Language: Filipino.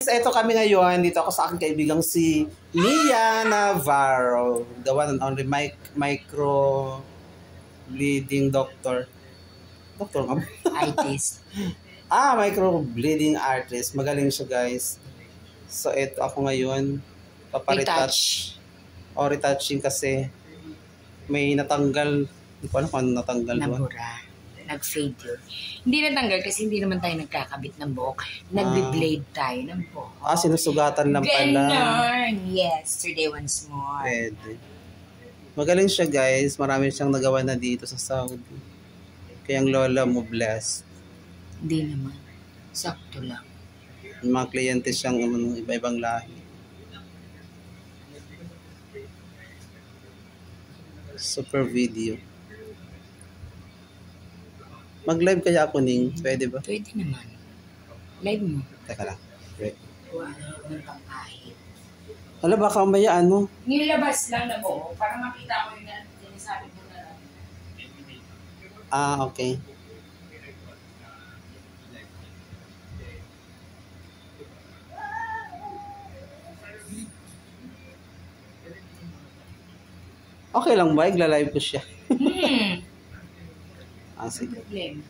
Ito kami ngayon, dito ako sa aking kaibigang si Mia Navarro, the one and only micro bleeding doctor. Doctor nga ba? Artist. Micro bleeding artist. Magaling siya, guys. So, ito ako ngayon. Retouch. Retouching kasi may natanggal. Hindi ko alam kung ano natanggal. Nabura. Nag-fade yun. Hindi natanggal kasi hindi naman tayo nagkakabit ng buhok. Nag-blade tayo ng buhok. Sinusugatan lang pala. Ganon. Yesterday once more. Pwede. Magaling siya, guys. Marami siyang nagawa na dito sa Saudi. Kaya ang lola mo blessed. Hindi naman. Sakto lang. Yung mga kliyente siyang iba-ibang lahi. Super video. Mag-live kaya ako, Ning? Pwede ba? Pwede naman. Live mo. Teka lang. Wait. Wala naman pang kahit. Hala, baka maya ano? Nilabas lang na buhok para makita mo yung sinasabi mo na. Okay. Okay lang ba? Igla-live ko siya. Hmm. Sige. Problem.